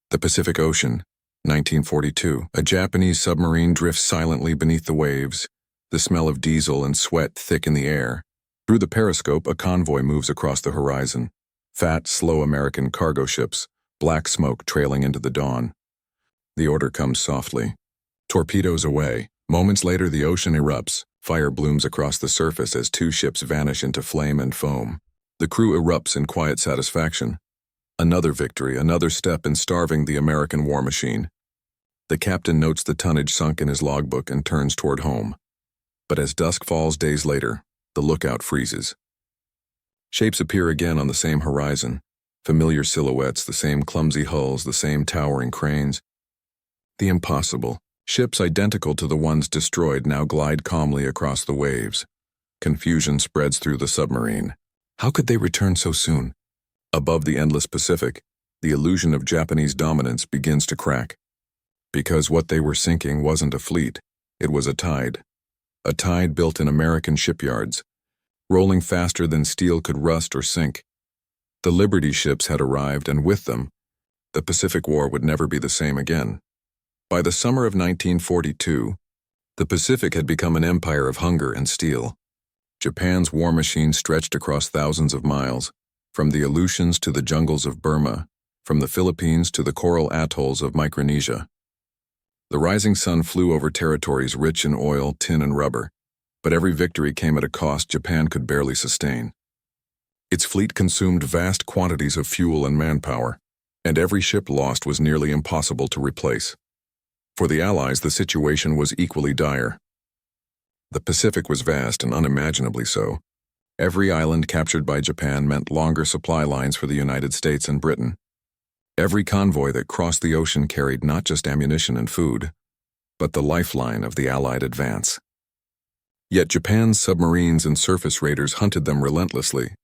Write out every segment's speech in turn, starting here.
The Pacific Ocean, 1942. A Japanese submarine drifts silently beneath the waves, the smell of diesel and sweat thick in the air. Through the periscope, a convoy moves across the horizon. Fat, slow American cargo ships, black smoke trailing into the dawn. The order comes softly. Torpedoes away. Moments later, the ocean erupts. Fire blooms across the surface as two ships vanish into flame and foam. The crew erupts in quiet satisfaction. Another victory, another step in starving the American war machine. The captain notes the tonnage sunk in his logbook and turns toward home. But as dusk falls days later, the lookout freezes. Shapes appear again on the same horizon. Familiar silhouettes, the same clumsy hulls, the same towering cranes. The impossible. Ships identical to the ones destroyed now glide calmly across the waves. Confusion spreads through the submarine. How could they return so soon? Above the endless Pacific, the illusion of Japanese dominance begins to crack. Because what they were sinking wasn't a fleet, it was a tide. A tide built in American shipyards, rolling faster than steel could rust or sink. The Liberty ships had arrived, and with them, the Pacific War would never be the same again. By the summer of 1942, the Pacific had become an empire of hunger and steel. Japan's war machine stretched across thousands of miles, from the Aleutians to the jungles of Burma, from the Philippines to the coral atolls of Micronesia. The rising sun flew over territories rich in oil, tin, and rubber, but every victory came at a cost Japan could barely sustain. Its fleet consumed vast quantities of fuel and manpower, and every ship lost was nearly impossible to replace. For the Allies, the situation was equally dire. The Pacific was vast and unimaginably so. Every island captured by Japan meant longer supply lines for the United States and Britain. Every convoy that crossed the ocean carried not just ammunition and food, but the lifeline of the Allied advance. Yet Japan's submarines and surface raiders hunted them relentlessly.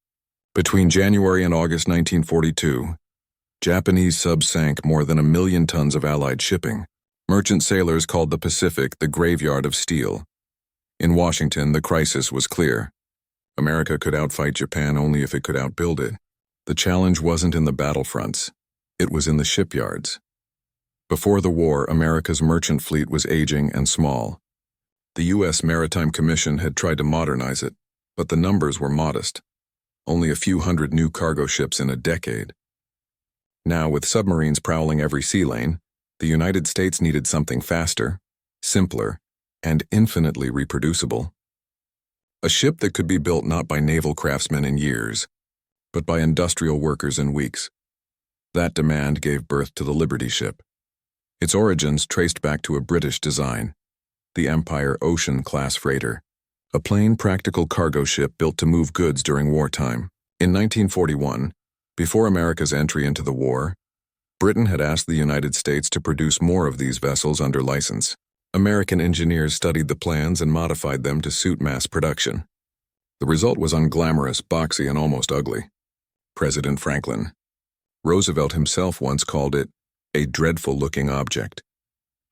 Between January and August 1942, Japanese subs sank more than 1 million tons of Allied shipping. Merchant sailors called the Pacific the graveyard of steel. In Washington, the crisis was clear. America could outfight Japan only if it could outbuild it. The challenge wasn't in the battlefronts. It was in the shipyards. Before the war, America's merchant fleet was aging and small. The U.S. Maritime Commission had tried to modernize it, but the numbers were modest. Only a few hundred new cargo ships in a decade. Now, with submarines prowling every sea lane, the United States needed something faster, simpler, and infinitely reproducible. A ship that could be built not by naval craftsmen in years, but by industrial workers in weeks. That demand gave birth to the Liberty ship. Its origins traced back to a British design, the Empire Ocean-class freighter, a plain, practical cargo ship built to move goods during wartime. In 1941, before America's entry into the war, Britain had asked the United States to produce more of these vessels under license. American engineers studied the plans and modified them to suit mass production. The result was unglamorous, boxy, and almost ugly. President Franklin Roosevelt himself once called it a dreadful-looking object.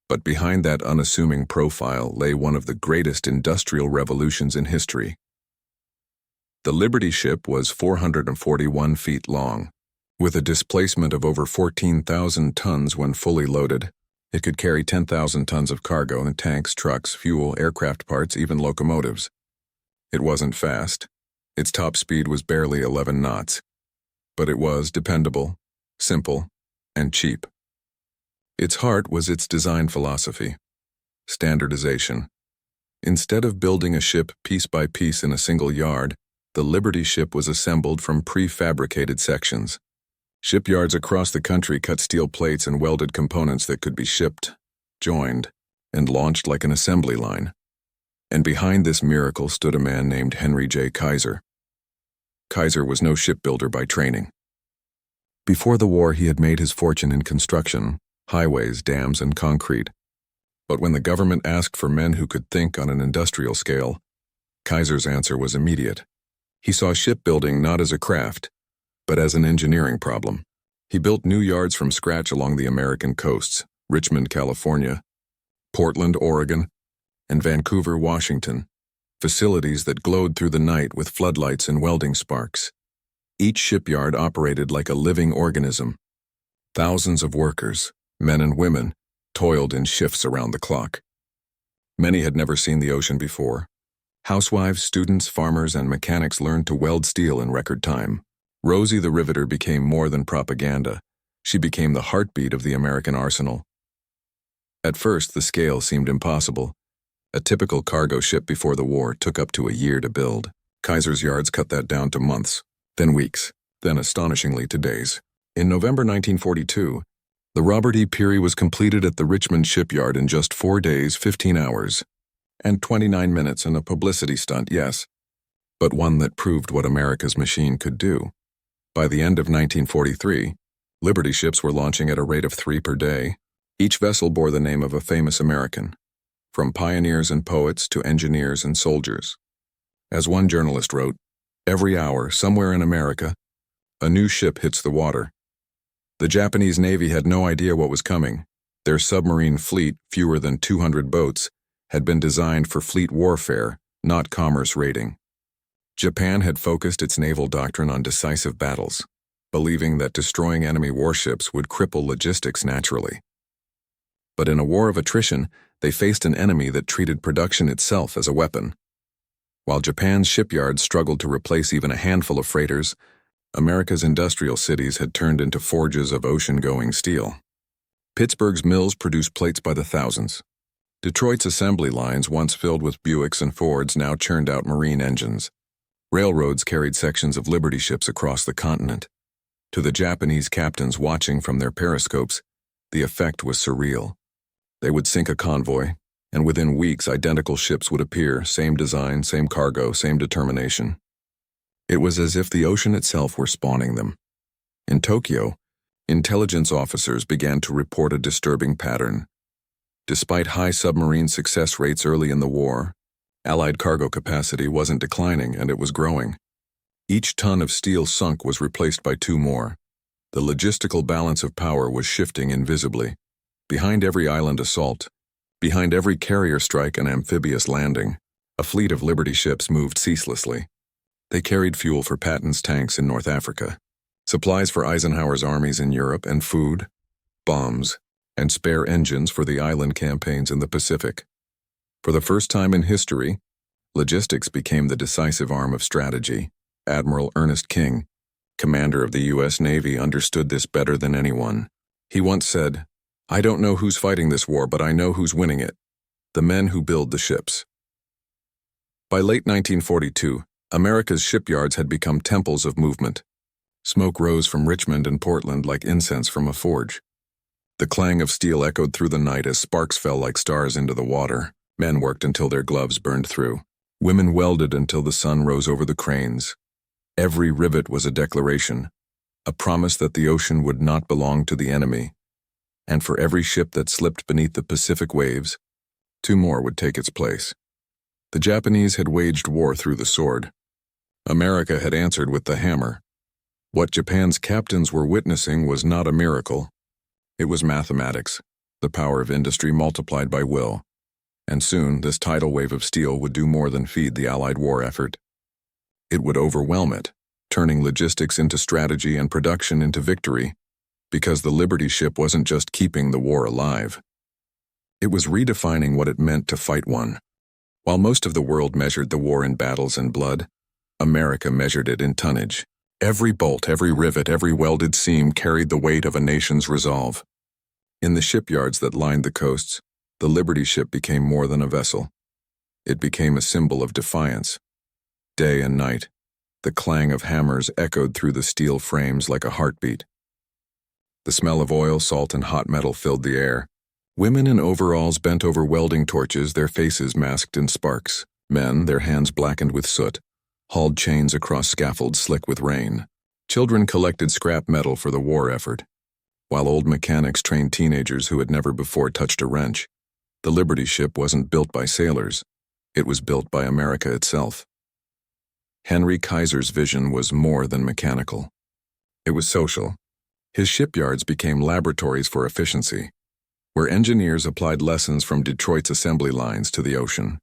But behind that unassuming profile lay one of the greatest industrial revolutions in history. The Liberty ship was 441 feet long. With a displacement of over 14,000 tons when fully loaded, it could carry 10,000 tons of cargo in tanks, trucks, fuel, aircraft parts, even locomotives. It wasn't fast. Its top speed was barely 11 knots. But it was dependable, simple, and cheap. Its heart was its design philosophy: standardization. Instead of building a ship piece by piece in a single yard, the Liberty ship was assembled from prefabricated sections. Shipyards across the country cut steel plates and welded components that could be shipped, joined, and launched like an assembly line. And behind this miracle stood a man named Henry J. Kaiser. Kaiser was no shipbuilder by training. Before the war, he had made his fortune in construction, highways, dams, and concrete. But when the government asked for men who could think on an industrial scale, Kaiser's answer was immediate. He saw shipbuilding not as a craft, but as an engineering problem. He built new yards from scratch along the American coasts: Richmond, California, Portland, Oregon, and Vancouver, Washington, facilities that glowed through the night with floodlights and welding sparks. Each shipyard operated like a living organism. Thousands of workers, men and women, toiled in shifts around the clock. Many had never seen the ocean before. Housewives, students, farmers, and mechanics learned to weld steel in record time. Rosie the Riveter became more than propaganda. She became the heartbeat of the American arsenal. At first, the scale seemed impossible. A typical cargo ship before the war took up to a year to build. Kaiser's yards cut that down to months, then weeks, then astonishingly to days. In November 1942, the Robert E. Peary was completed at the Richmond shipyard in just 4 days, 15 hours, and 29 minutes in a publicity stunt, yes, but one that proved what America's machine could do. By the end of 1943, Liberty ships were launching at a rate of 3 per day. Each vessel bore the name of a famous American, from pioneers and poets to engineers and soldiers. As one journalist wrote, "Every hour, somewhere in America, a new ship hits the water." The Japanese Navy had no idea what was coming. Their submarine fleet, fewer than 200 boats, had been designed for fleet warfare, not commerce raiding. Japan had focused its naval doctrine on decisive battles, believing that destroying enemy warships would cripple logistics naturally. But in a war of attrition, they faced an enemy that treated production itself as a weapon. While Japan's shipyards struggled to replace even a handful of freighters, America's industrial cities had turned into forges of ocean-going steel. Pittsburgh's mills produced plates by the thousands. Detroit's assembly lines, once filled with Buicks and Fords, now churned out marine engines. Railroads carried sections of Liberty ships across the continent. To the Japanese captains watching from their periscopes, the effect was surreal. They would sink a convoy, and within weeks identical ships would appear, same design, same cargo, same determination. It was as if the ocean itself were spawning them. In Tokyo, intelligence officers began to report a disturbing pattern. Despite high submarine success rates early in the war, Allied cargo capacity wasn't declining, and it was growing. Each ton of steel sunk was replaced by 2 more. The logistical balance of power was shifting invisibly. Behind every island assault, behind every carrier strike and amphibious landing, a fleet of Liberty ships moved ceaselessly. They carried fuel for Patton's tanks in North Africa, supplies for Eisenhower's armies in Europe, and food, bombs, and spare engines for the island campaigns in the Pacific. For the first time in history, logistics became the decisive arm of strategy. Admiral Ernest King, commander of the U.S. Navy, understood this better than anyone. He once said, "I don't know who's fighting this war, but I know who's winning it: the men who build the ships." By late 1942, America's shipyards had become temples of movement. Smoke rose from Richmond and Portland like incense from a forge. The clang of steel echoed through the night as sparks fell like stars into the water. Men worked until their gloves burned through. Women welded until the sun rose over the cranes. Every rivet was a declaration, a promise that the ocean would not belong to the enemy. And for every ship that slipped beneath the Pacific waves, 2 more would take its place. The Japanese had waged war through the sword. America had answered with the hammer. What Japan's captains were witnessing was not a miracle. It was mathematics, the power of industry multiplied by will. And soon, this tidal wave of steel would do more than feed the Allied war effort. It would overwhelm it, turning logistics into strategy and production into victory, because the Liberty ship wasn't just keeping the war alive. It was redefining what it meant to fight one. While most of the world measured the war in battles and blood, America measured it in tonnage. Every bolt, every rivet, every welded seam carried the weight of a nation's resolve. In the shipyards that lined the coasts, the Liberty ship became more than a vessel. It became a symbol of defiance. Day and night, the clang of hammers echoed through the steel frames like a heartbeat. The smell of oil, salt, and hot metal filled the air. Women in overalls bent over welding torches, their faces masked in sparks. Men, their hands blackened with soot, hauled chains across scaffolds slick with rain. Children collected scrap metal for the war effort, while old mechanics trained teenagers who had never before touched a wrench. The Liberty ship wasn't built by sailors. It was built by America itself. Henry Kaiser's vision was more than mechanical. It was social. His shipyards became laboratories for efficiency, where engineers applied lessons from Detroit's assembly lines to the ocean.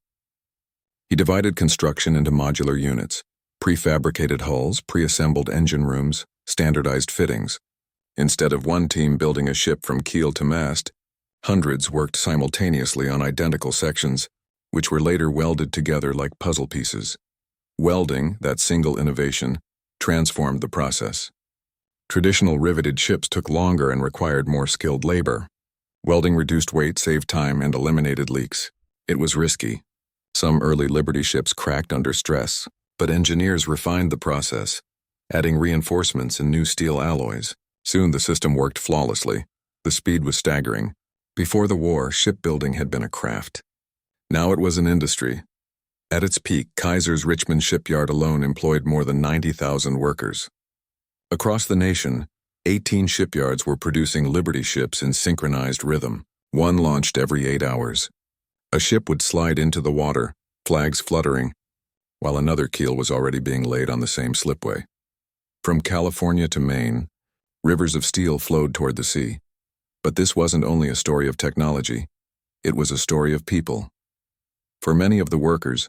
He divided construction into modular units, prefabricated hulls, pre-assembled engine rooms, standardized fittings. Instead of one team building a ship from keel to mast, hundreds worked simultaneously on identical sections, which were later welded together like puzzle pieces. Welding, that single innovation, transformed the process. Traditional riveted ships took longer and required more skilled labor. Welding reduced weight, saved time, and eliminated leaks. It was risky. Some early Liberty ships cracked under stress, but engineers refined the process, adding reinforcements and new steel alloys. Soon the system worked flawlessly. The speed was staggering. Before the war, shipbuilding had been a craft. Now it was an industry. At its peak, Kaiser's Richmond shipyard alone employed more than 90,000 workers. Across the nation, 18 shipyards were producing Liberty ships in synchronized rhythm, one launched every 8 hours. A ship would slide into the water, flags fluttering, while another keel was already being laid on the same slipway. From California to Maine, rivers of steel flowed toward the sea. But this wasn't only a story of technology, it was a story of people. For many of the workers,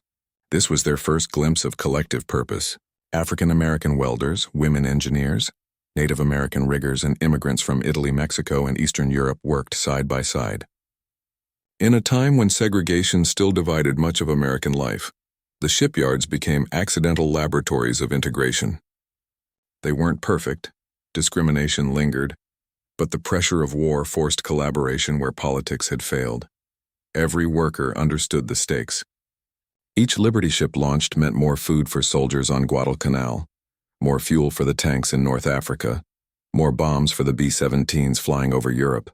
this was their first glimpse of collective purpose. African American welders, women engineers, Native American riggers, and immigrants from Italy, Mexico, and Eastern Europe worked side by side. In a time when segregation still divided much of American life, the shipyards became accidental laboratories of integration. They weren't perfect, discrimination lingered, but the pressure of war forced collaboration where politics had failed. Every worker understood the stakes. Each Liberty ship launched meant more food for soldiers on Guadalcanal, more fuel for the tanks in North Africa, more bombs for the B-17s flying over Europe.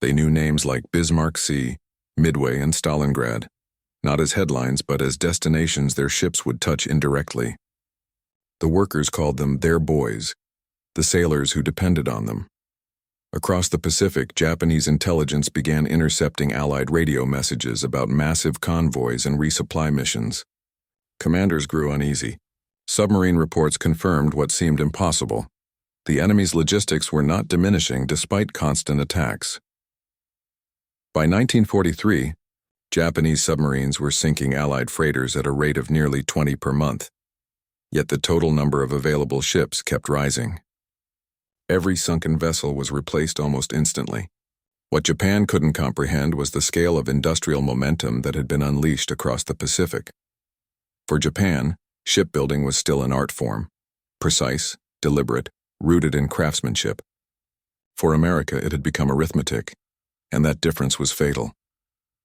They knew names like Bismarck Sea, Midway, and Stalingrad, not as headlines but as destinations their ships would touch indirectly. The workers called them their boys, the sailors who depended on them. Across the Pacific, Japanese intelligence began intercepting Allied radio messages about massive convoys and resupply missions. Commanders grew uneasy. Submarine reports confirmed what seemed impossible. The enemy's logistics were not diminishing despite constant attacks. By 1943, Japanese submarines were sinking Allied freighters at a rate of nearly 20 per month. Yet the total number of available ships kept rising. Every sunken vessel was replaced almost instantly. What Japan couldn't comprehend was the scale of industrial momentum that had been unleashed across the Pacific. For Japan, shipbuilding was still an art form, precise, deliberate, rooted in craftsmanship. For America, it had become arithmetic, and that difference was fatal.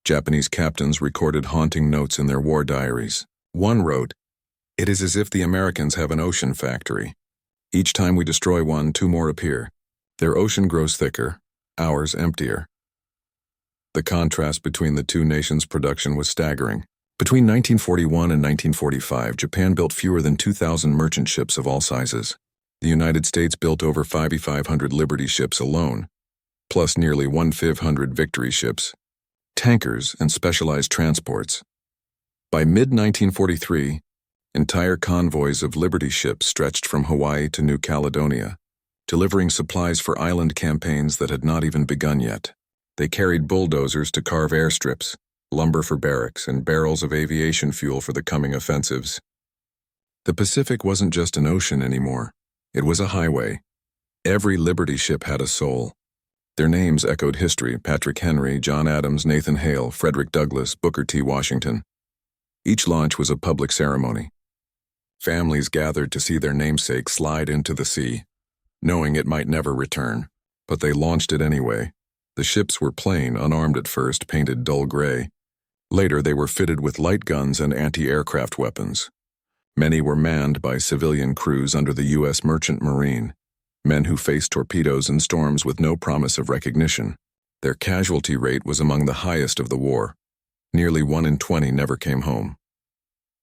Japanese captains recorded haunting notes in their war diaries. One wrote, "It is as if the Americans have an ocean factory. Each time we destroy one, 2 more appear. Their ocean grows thicker, ours emptier." The contrast between the two nations' production was staggering. Between 1941 and 1945, Japan built fewer than 2,000 merchant ships of all sizes. The United States built over 5,500 Liberty ships alone, plus nearly 1,500 Victory ships, tankers, and specialized transports. By mid-1943, entire convoys of Liberty ships stretched from Hawaii to New Caledonia, delivering supplies for island campaigns that had not even begun yet. They carried bulldozers to carve airstrips, lumber for barracks, and barrels of aviation fuel for the coming offensives. The Pacific wasn't just an ocean anymore. It was a highway. Every Liberty ship had a soul. Their names echoed history: Patrick Henry, John Adams, Nathan Hale, Frederick Douglass, Booker T. Washington. Each launch was a public ceremony. Families gathered to see their namesake slide into the sea, knowing it might never return, but they launched it anyway. The ships were plain, unarmed at first, painted dull gray. Later, they were fitted with light guns and anti-aircraft weapons. Many were manned by civilian crews under the U.S. Merchant Marine, men who faced torpedoes and storms with no promise of recognition. Their casualty rate was among the highest of the war. Nearly 1 in 20 never came home.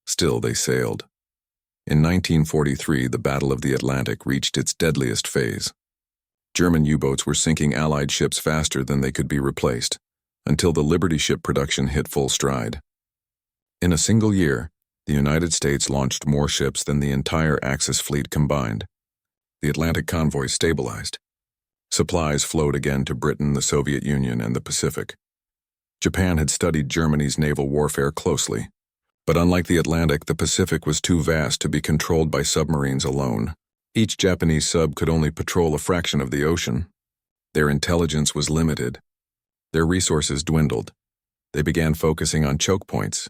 Still, they sailed. In 1943, the Battle of the Atlantic reached its deadliest phase. German U-boats were sinking Allied ships faster than they could be replaced, until the Liberty ship production hit full stride. In a single year, the United States launched more ships than the entire Axis fleet combined. The Atlantic convoys stabilized. Supplies flowed again to Britain, the Soviet Union, and the Pacific. Japan had studied Germany's naval warfare closely. But unlike the Atlantic, the Pacific was too vast to be controlled by submarines alone. Each Japanese sub could only patrol a fraction of the ocean. Their intelligence was limited. Their resources dwindled. They began focusing on choke points: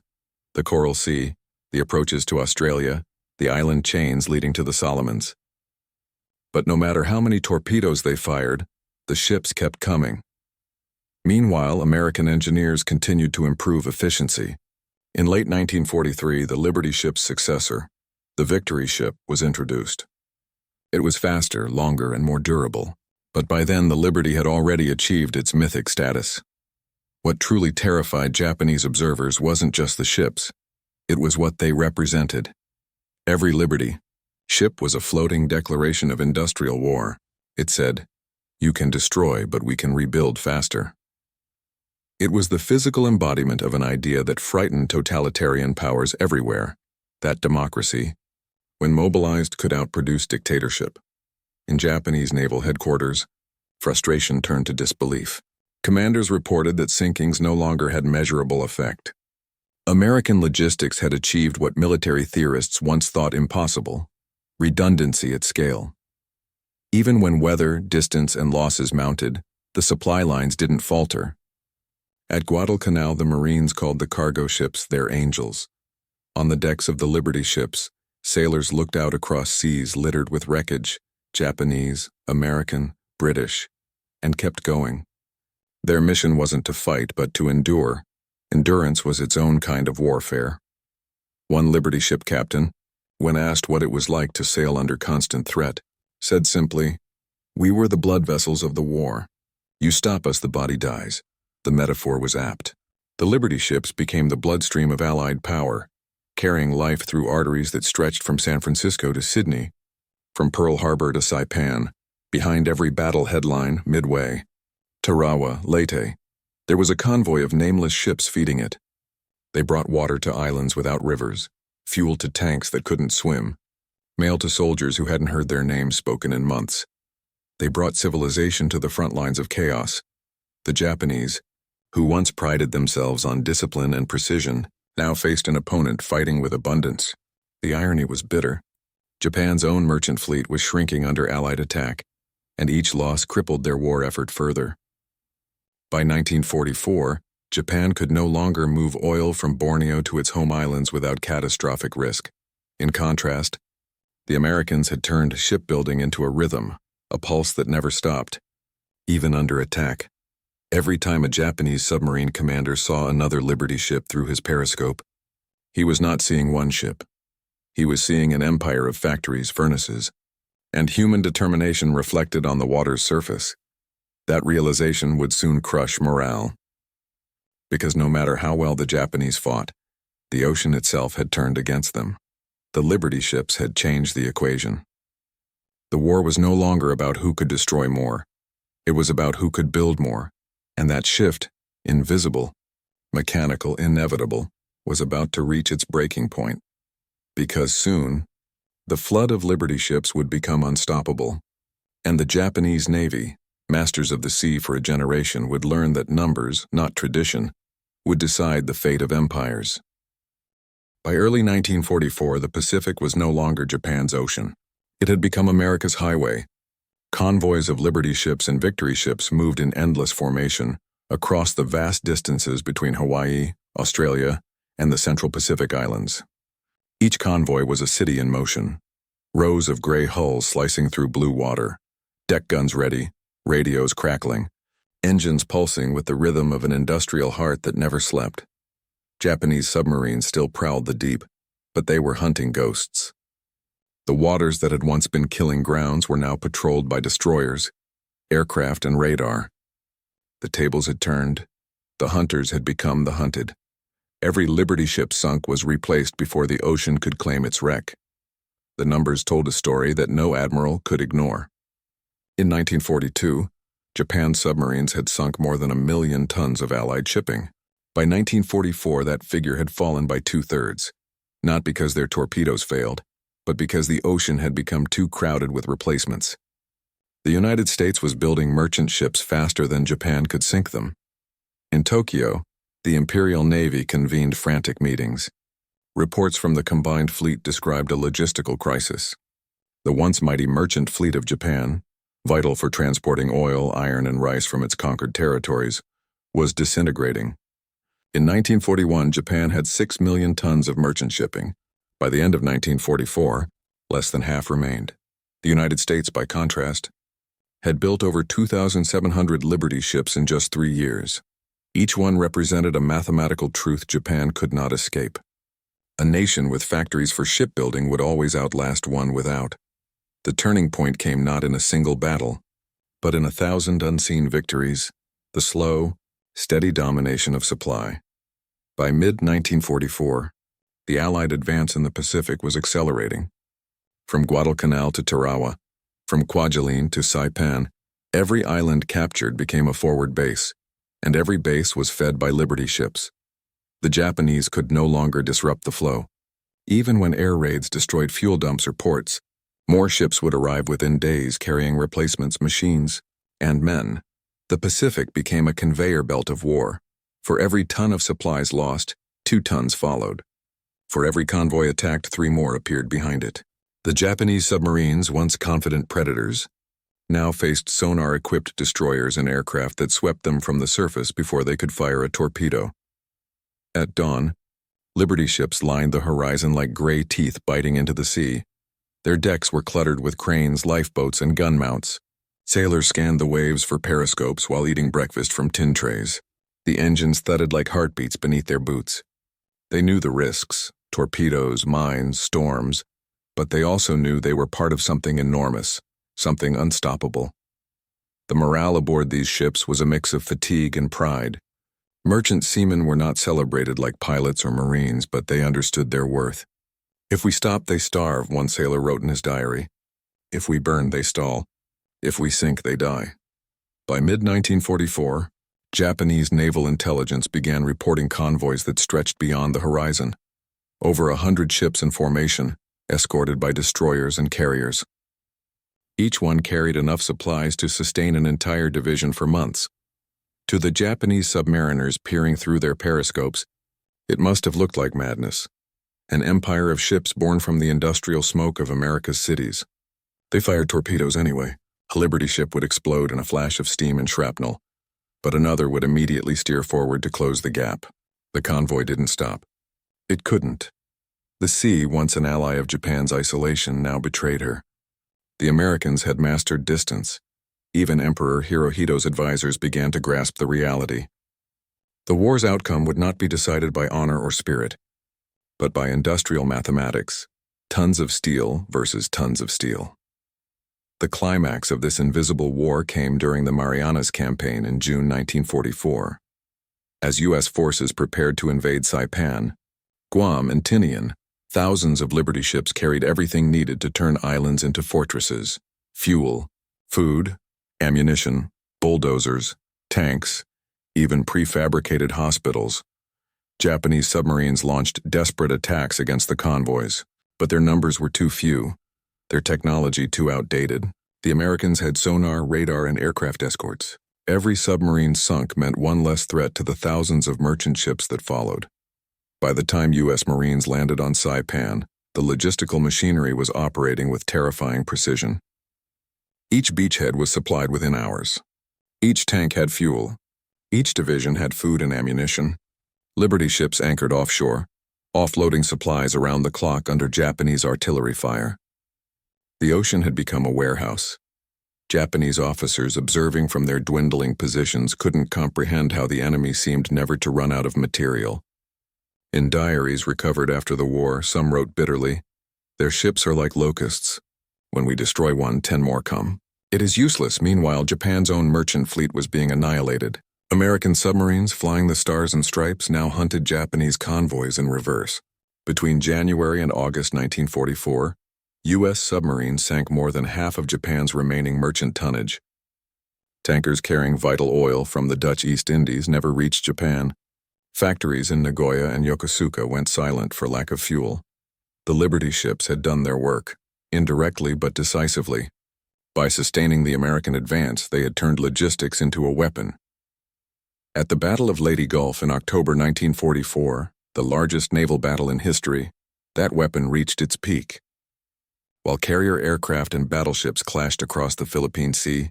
the Coral Sea, the approaches to Australia, the island chains leading to the Solomons. But no matter how many torpedoes they fired, the ships kept coming. Meanwhile, American engineers continued to improve efficiency. In late 1943, the Liberty ship's successor, the Victory ship, was introduced. It was faster, longer, and more durable, but by then the Liberty had already achieved its mythic status. What truly terrified Japanese observers wasn't just the ships, it was what they represented. Every Liberty ship was a floating declaration of industrial war. It said, "You can destroy, but we can rebuild faster." It was the physical embodiment of an idea that frightened totalitarian powers everywhere, that democracy, when mobilized, could outproduce dictatorship. In Japanese naval headquarters, frustration turned to disbelief. Commanders reported that sinkings no longer had measurable effect. American logistics had achieved what military theorists once thought impossible: redundancy at scale. Even when weather, distance, and losses mounted, the supply lines didn't falter. At Guadalcanal, the Marines called the cargo ships their angels. On the decks of the Liberty ships, sailors looked out across seas littered with wreckage, Japanese, American, British, and kept going. Their mission wasn't to fight, but to endure. Endurance was its own kind of warfare. One Liberty ship captain, when asked what it was like to sail under constant threat, said simply, "We were the blood vessels of the war. You stop us, the body dies." The metaphor was apt. The Liberty ships became the bloodstream of Allied power, carrying life through arteries that stretched from San Francisco to Sydney, from Pearl Harbor to Saipan, behind every battle headline, Midway, Tarawa, Leyte. There was a convoy of nameless ships feeding it. They brought water to islands without rivers, fuel to tanks that couldn't swim, mail to soldiers who hadn't heard their names spoken in months. They brought civilization to the front lines of chaos. The Japanese, who once prided themselves on discipline and precision, now faced an opponent fighting with abundance. The irony was bitter. Japan's own merchant fleet was shrinking under Allied attack, and each loss crippled their war effort further. By 1944, Japan could no longer move oil from Borneo to its home islands without catastrophic risk. In contrast, the Americans had turned shipbuilding into a rhythm, a pulse that never stopped, even under attack. Every time a Japanese submarine commander saw another Liberty ship through his periscope, he was not seeing one ship. He was seeing an empire of factories, furnaces, and human determination reflected on the water's surface. That realization would soon crush morale. Because no matter how well the Japanese fought, the ocean itself had turned against them. The Liberty ships had changed the equation. The war was no longer about who could destroy more. It was about who could build more. And that shift, invisible, mechanical, inevitable, was about to reach its breaking point. Because soon, the flood of Liberty ships would become unstoppable. And the Japanese Navy, masters of the sea for a generation, would learn that numbers, not tradition, would decide the fate of empires. By early 1944, the Pacific was no longer Japan's ocean. It had become America's highway. Convoys of Liberty ships and Victory ships moved in endless formation across the vast distances between Hawaii, Australia, and the Central Pacific Islands. Each convoy was a city in motion, rows of gray hulls slicing through blue water, deck guns ready, radios crackling, engines pulsing with the rhythm of an industrial heart that never slept. Japanese submarines still prowled the deep, but they were hunting ghosts. The waters that had once been killing grounds were now patrolled by destroyers, aircraft, and radar. The tables had turned. The hunters had become the hunted. Every Liberty ship sunk was replaced before the ocean could claim its wreck. The numbers told a story that no admiral could ignore. In 1942, Japan's submarines had sunk more than 1 million tons of Allied shipping. By 1944, that figure had fallen by 2/3, not because their torpedoes failed, but because the ocean had become too crowded with replacements. The United States was building merchant ships faster than Japan could sink them. In Tokyo, the Imperial Navy convened frantic meetings. Reports from the combined fleet described a logistical crisis. The once mighty merchant fleet of Japan, vital for transporting oil, iron, and rice from its conquered territories, was disintegrating. In 1941, Japan had 6 million tons of merchant shipping. By the end of 1944, less than half remained. The United States, by contrast, had built over 2,700 Liberty ships in just 3 years. Each one represented a mathematical truth Japan could not escape. A nation with factories for shipbuilding would always outlast one without. The turning point came not in a single battle, but in 1,000 unseen victories, the slow, steady domination of supply. By mid-1944, the Allied advance in the Pacific was accelerating. From Guadalcanal to Tarawa, from Kwajalein to Saipan, every island captured became a forward base, and every base was fed by Liberty ships. The Japanese could no longer disrupt the flow. Even when air raids destroyed fuel dumps or ports, more ships would arrive within days carrying replacements, machines, and men. The Pacific became a conveyor belt of war. For every ton of supplies lost, 2 tons followed. For every convoy attacked, 3 more appeared behind it. The Japanese submarines, once confident predators, now faced sonar-equipped destroyers and aircraft that swept them from the surface before they could fire a torpedo. At dawn, Liberty ships lined the horizon like gray teeth biting into the sea. Their decks were cluttered with cranes, lifeboats, and gun mounts. Sailors scanned the waves for periscopes while eating breakfast from tin trays. The engines thudded like heartbeats beneath their boots. They knew the risks, torpedoes, mines, storms, but they also knew they were part of something enormous, something unstoppable. The morale aboard these ships was a mix of fatigue and pride. Merchant seamen were not celebrated like pilots or Marines, but they understood their worth. If we stop, they starve, one sailor wrote in his diary. If we burn, they stall. If we sink, they die. By mid-1944, Japanese naval intelligence began reporting convoys that stretched beyond the horizon. Over 100 ships in formation, escorted by destroyers and carriers. Each one carried enough supplies to sustain an entire division for months. To the Japanese submariners peering through their periscopes, it must have looked like madness. An empire of ships born from the industrial smoke of America's cities. They fired torpedoes anyway. A Liberty ship would explode in a flash of steam and shrapnel, but another would immediately steer forward to close the gap. The convoy didn't stop. It couldn't. The sea, once an ally of Japan's isolation, now betrayed her. The Americans had mastered distance. Even Emperor Hirohito's advisors began to grasp the reality. The war's outcome would not be decided by honor or spirit, but by industrial mathematics, tons of steel versus tons of steel. The climax of this invisible war came during the Marianas Campaign in June 1944. As U.S. forces prepared to invade Saipan, Guam, and Tinian, thousands of Liberty ships carried everything needed to turn islands into fortresses: fuel, food, ammunition, bulldozers, tanks, even prefabricated hospitals. Japanese submarines launched desperate attacks against the convoys, but their numbers were too few, their technology too outdated. The Americans had sonar, radar, and aircraft escorts. Every submarine sunk meant one less threat to the thousands of merchant ships that followed. By the time U.S. Marines landed on Saipan, the logistical machinery was operating with terrifying precision. Each beachhead was supplied within hours. Each tank had fuel. Each division had food and ammunition. Liberty ships anchored offshore, offloading supplies around the clock under Japanese artillery fire. The ocean had become a warehouse. Japanese officers observing from their dwindling positions couldn't comprehend how the enemy seemed never to run out of material. In diaries recovered after the war, some wrote bitterly, "Their ships are like locusts. When we destroy one, 10 more come." It is useless. Meanwhile, Japan's own merchant fleet was being annihilated. American submarines flying the Stars and Stripes now hunted Japanese convoys in reverse. Between January and August 1944, U.S. submarines sank more than half of Japan's remaining merchant tonnage. Tankers carrying vital oil from the Dutch East Indies never reached Japan. Factories in Nagoya and Yokosuka went silent for lack of fuel. The Liberty ships had done their work, indirectly but decisively. By sustaining the American advance, they had turned logistics into a weapon. At the Battle of Leyte Gulf in October 1944, the largest naval battle in history, that weapon reached its peak. While carrier aircraft and battleships clashed across the Philippine Sea,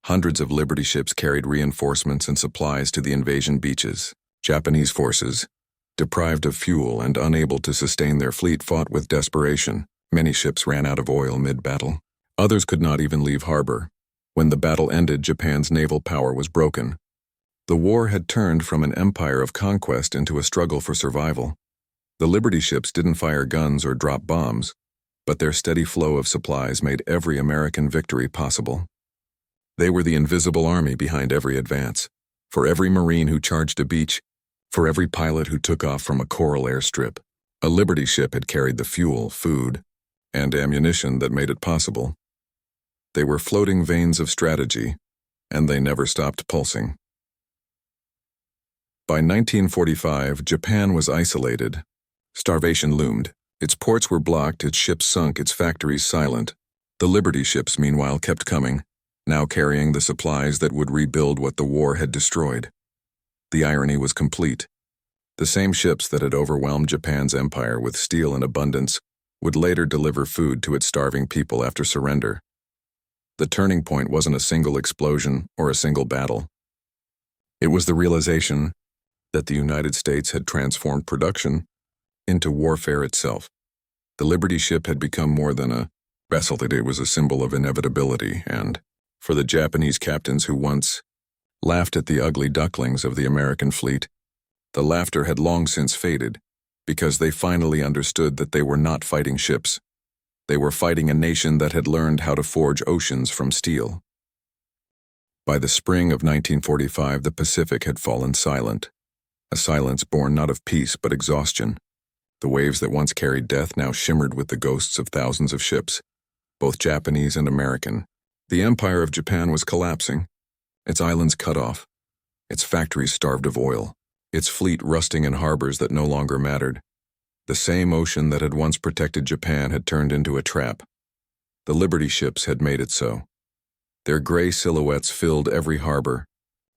hundreds of Liberty ships carried reinforcements and supplies to the invasion beaches. Japanese forces, deprived of fuel and unable to sustain their fleet, fought with desperation. Many ships ran out of oil mid-battle. Others could not even leave harbor. When the battle ended, Japan's naval power was broken. The war had turned from an empire of conquest into a struggle for survival. The Liberty ships didn't fire guns or drop bombs, but their steady flow of supplies made every American victory possible. They were the invisible army behind every advance. For every Marine who charged a beach, for every pilot who took off from a coral airstrip, a Liberty ship had carried the fuel, food, and ammunition that made it possible. They were floating veins of strategy, and they never stopped pulsing. By 1945, Japan was isolated. Starvation loomed. Its ports were blocked, its ships sunk, its factories silent. The Liberty ships, meanwhile, kept coming, now carrying the supplies that would rebuild what the war had destroyed. The irony was complete. The same ships that had overwhelmed Japan's empire with steel in abundance would later deliver food to its starving people after surrender. The turning point wasn't a single explosion or a single battle. It was the realization that the United States had transformed production into warfare itself. The Liberty ship had become more than a vessel. It was a symbol of inevitability, and for the Japanese captains who once laughed at the ugly ducklings of the American fleet, the laughter had long since faded, because they finally understood that they were not fighting ships. They were fighting a nation that had learned how to forge oceans from steel. By the spring of 1945, the Pacific had fallen silent, a silence born not of peace but exhaustion. The waves that once carried death now shimmered with the ghosts of thousands of ships, both Japanese and American. The empire of Japan was collapsing, its islands cut off, its factories starved of oil, its fleet rusting in harbors that no longer mattered. The same ocean that had once protected Japan had turned into a trap. The Liberty ships had made it so. Their gray silhouettes filled every harbor,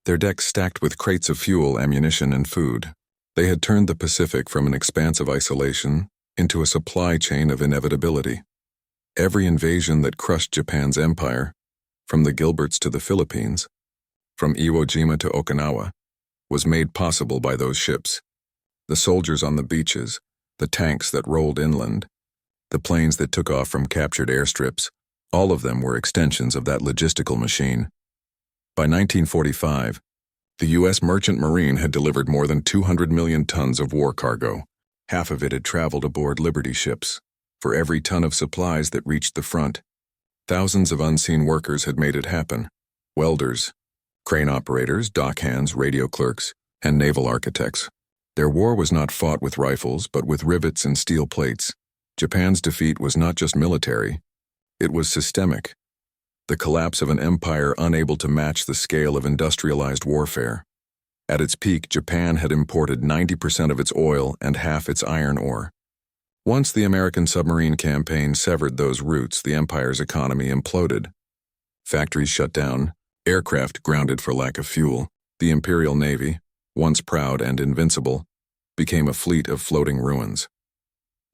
their decks stacked with crates of fuel, ammunition, and food. They had turned the Pacific from an expanse of isolation into a supply chain of inevitability. Every invasion that crushed Japan's empire, from the Gilberts to the Philippines, from Iwo Jima to Okinawa, was made possible by those ships. The soldiers on the beaches, the tanks that rolled inland, the planes that took off from captured airstrips, all of them were extensions of that logistical machine. By 1945, the U.S. Merchant Marine had delivered more than 200 million tons of war cargo. Half of it had traveled aboard Liberty ships. For every ton of supplies that reached the front, thousands of unseen workers had made it happen. Welders, crane operators, dock hands, radio clerks, and naval architects. Their war was not fought with rifles, but with rivets and steel plates. Japan's defeat was not just military, it was systemic. The collapse of an empire unable to match the scale of industrialized warfare. At its peak, Japan had imported 90% of its oil and half its iron ore. Once the American submarine campaign severed those routes, the empire's economy imploded. Factories shut down, aircraft grounded for lack of fuel. The Imperial Navy, once proud and invincible, became a fleet of floating ruins.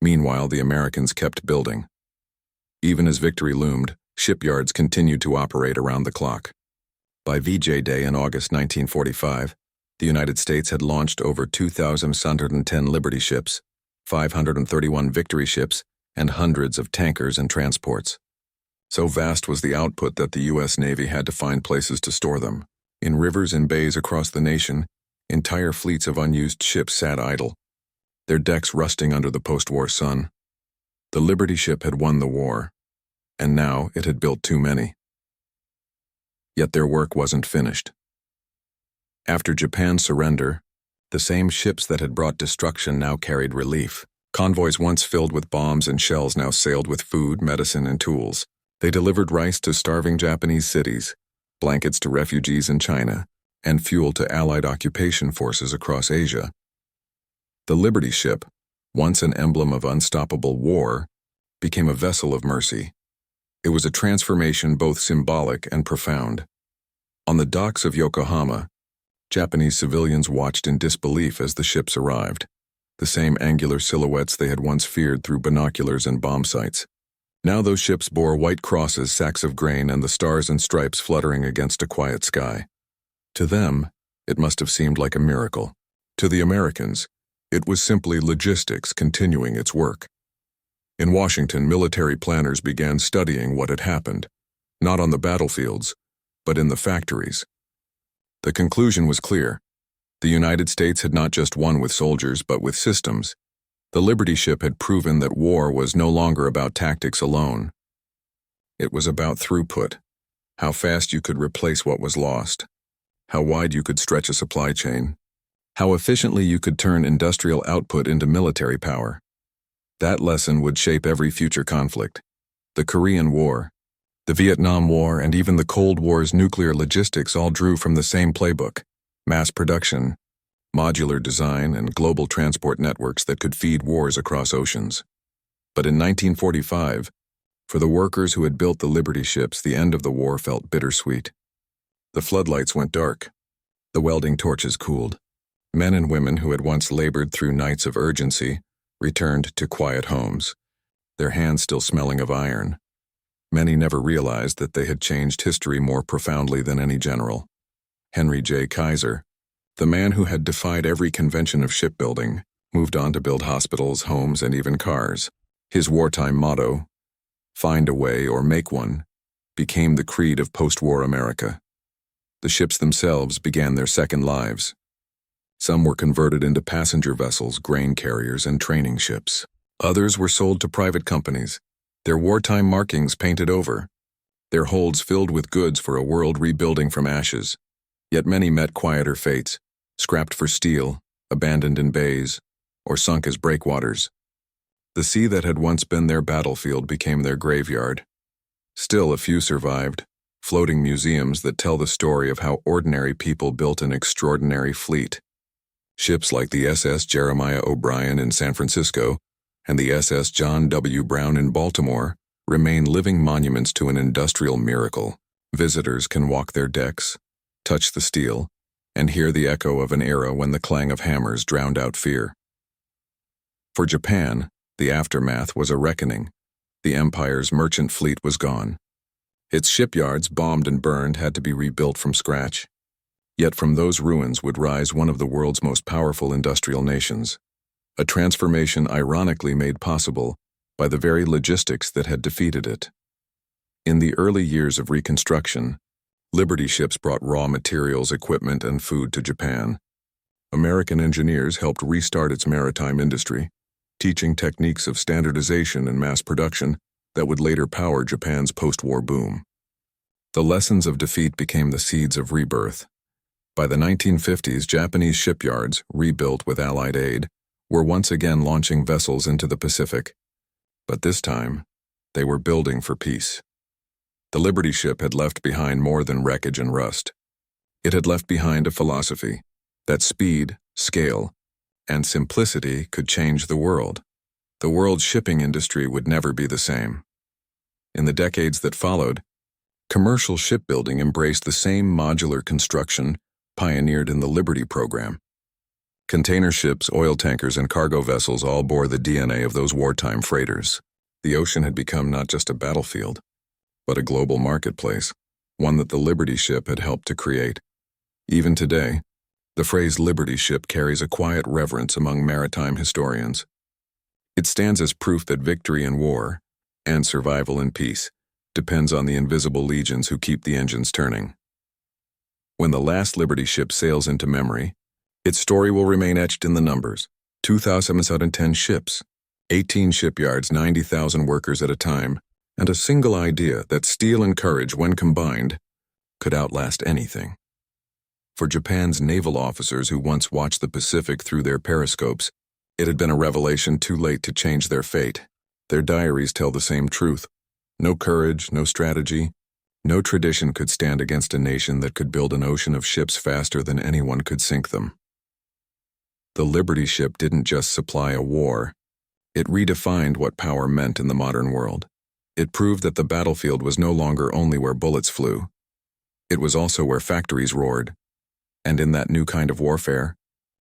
Meanwhile, the Americans kept building. Even as victory loomed, shipyards continued to operate around the clock. By VJ Day in August 1945, the United States had launched over 2,610 Liberty ships, 531 Victory ships, and hundreds of tankers and transports. So vast was the output that the U.S. Navy had to find places to store them. In rivers and bays across the nation, entire fleets of unused ships sat idle, their decks rusting under the post-war sun. The Liberty ship had won the war, and now it had built too many. Yet their work wasn't finished. After Japan's surrender, the same ships that had brought destruction now carried relief. Convoys once filled with bombs and shells now sailed with food, medicine, and tools. They delivered rice to starving Japanese cities, blankets to refugees in China, and fuel to Allied occupation forces across Asia. The Liberty ship, once an emblem of unstoppable war, became a vessel of mercy. It was a transformation both symbolic and profound. On the docks of Yokohama, Japanese civilians watched in disbelief as the ships arrived, the same angular silhouettes they had once feared through binoculars and bomb sights. Now those ships bore white crosses, sacks of grain, and the stars and stripes fluttering against a quiet sky. To them, it must have seemed like a miracle. To the Americans, it was simply logistics continuing its work. In Washington, military planners began studying what had happened, not on the battlefields, but in the factories. The conclusion was clear. The United States had not just won with soldiers, but with systems. The Liberty ship had proven that war was no longer about tactics alone. It was about throughput, how fast you could replace what was lost, how wide you could stretch a supply chain, how efficiently you could turn industrial output into military power. That lesson would shape every future conflict. The Korean War, the Vietnam War, and even the Cold War's nuclear logistics all drew from the same playbook: mass production, modular design, and global transport networks that could feed wars across oceans. But in 1945, for the workers who had built the Liberty ships, the end of the war felt bittersweet. The floodlights went dark. The welding torches cooled. Men and women who had once labored through nights of urgency returned to quiet homes, their hands still smelling of iron. Many never realized that they had changed history more profoundly than any general. Henry J. Kaiser, the man who had defied every convention of shipbuilding, moved on to build hospitals, homes, and even cars. His wartime motto, "Find a way or make one," became the creed of post-war America. The ships themselves began their second lives. Some were converted into passenger vessels, grain carriers, and training ships. Others were sold to private companies, their wartime markings painted over, their holds filled with goods for a world rebuilding from ashes. Yet many met quieter fates, scrapped for steel, abandoned in bays, or sunk as breakwaters. The sea that had once been their battlefield became their graveyard. Still, a few survived, floating museums that tell the story of how ordinary people built an extraordinary fleet. Ships like the SS Jeremiah O'Brien in San Francisco and the SS John W. Brown in Baltimore remain living monuments to an industrial miracle. Visitors can walk their decks, touch the steel, and hear the echo of an era when the clang of hammers drowned out fear. For Japan, the aftermath was a reckoning. The empire's merchant fleet was gone. Its shipyards, bombed and burned, had to be rebuilt from scratch. Yet from those ruins would rise one of the world's most powerful industrial nations, a transformation ironically made possible by the very logistics that had defeated it. In the early years of Reconstruction, Liberty ships brought raw materials, equipment, and food to Japan. American engineers helped restart its maritime industry, teaching techniques of standardization and mass production that would later power Japan's post-war boom. The lessons of defeat became the seeds of rebirth. By the 1950s, Japanese shipyards, rebuilt with Allied aid, were once again launching vessels into the Pacific. But this time, they were building for peace. The Liberty ship had left behind more than wreckage and rust. It had left behind a philosophy that speed, scale, and simplicity could change the world. The world's shipping industry would never be the same. In the decades that followed, commercial shipbuilding embraced the same modular construction pioneered in the Liberty program. Container ships, oil tankers, and cargo vessels all bore the DNA of those wartime freighters. The ocean had become not just a battlefield, but a global marketplace, one that the Liberty ship had helped to create. Even today, the phrase Liberty ship carries a quiet reverence among maritime historians. It stands as proof that victory in war, and survival in peace, depends on the invisible legions who keep the engines turning. When the last Liberty ship sails into memory, its story will remain etched in the numbers: 2,710 ships, 18 shipyards, 90,000 workers at a time, and a single idea that steel and courage, when combined, could outlast anything. For Japan's naval officers who once watched the Pacific through their periscopes, it had been a revelation too late to change their fate. Their diaries tell the same truth. No courage, no strategy, no tradition could stand against a nation that could build an ocean of ships faster than anyone could sink them. The Liberty ship didn't just supply a war. It redefined what power meant in the modern world. It proved that the battlefield was no longer only where bullets flew. It was also where factories roared. And in that new kind of warfare,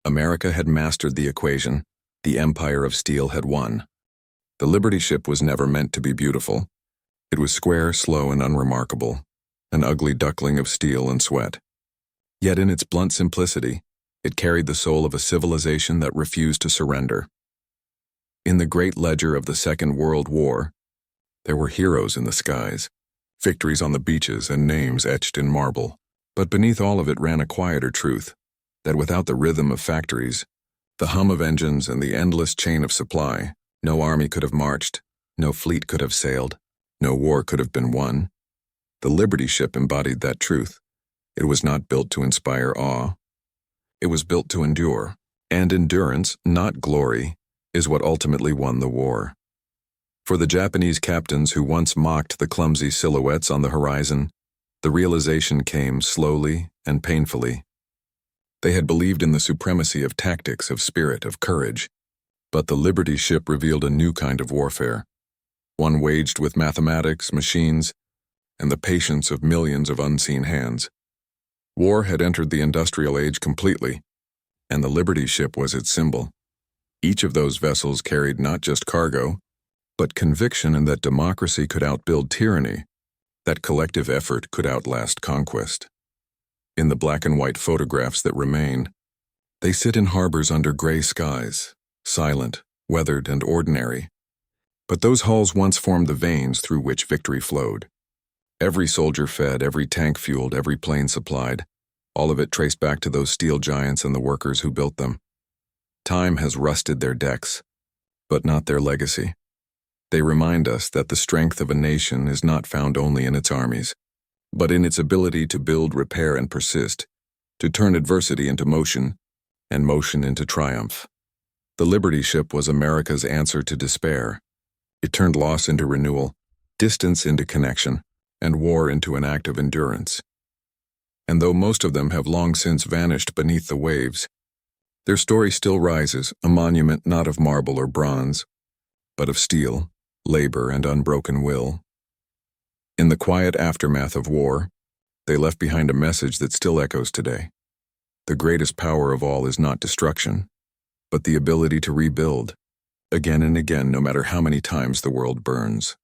America had mastered the equation. The empire of steel had won. The Liberty ship was never meant to be beautiful. It was square, slow, and unremarkable, an ugly duckling of steel and sweat. Yet in its blunt simplicity, it carried the soul of a civilization that refused to surrender. In the great ledger of the Second World War, there were heroes in the skies, victories on the beaches, and names etched in marble. But beneath all of it ran a quieter truth, that without the rhythm of factories, the hum of engines, and the endless chain of supply, no army could have marched, no fleet could have sailed, no war could have been won. The Liberty ship embodied that truth. It was not built to inspire awe. It was built to endure, and endurance, not glory, is what ultimately won the war. For the Japanese captains who once mocked the clumsy silhouettes on the horizon, the realization came slowly and painfully. They had believed in the supremacy of tactics, of spirit, of courage, but the Liberty ship revealed a new kind of warfare, one waged with mathematics, machines, and the patience of millions of unseen hands. War had entered the industrial age completely, and the Liberty ship was its symbol. Each of those vessels carried not just cargo, but conviction in that democracy could outbuild tyranny, that collective effort could outlast conquest. In the black and white photographs that remain, they sit in harbors under gray skies, silent, weathered, and ordinary. But those hulls once formed the veins through which victory flowed. Every soldier fed, every tank fueled, every plane supplied, all of it traced back to those steel giants and the workers who built them. Time has rusted their decks, but not their legacy. They remind us that the strength of a nation is not found only in its armies, but in its ability to build, repair, and persist, to turn adversity into motion, and motion into triumph. The Liberty ship was America's answer to despair. It turned loss into renewal, distance into connection, and war into an act of endurance. And though most of them have long since vanished beneath the waves, their story still rises, a monument not of marble or bronze, but of steel, labor, and unbroken will. In the quiet aftermath of war, they left behind a message that still echoes today. The greatest power of all is not destruction, but the ability to rebuild, again and again, no matter how many times the world burns.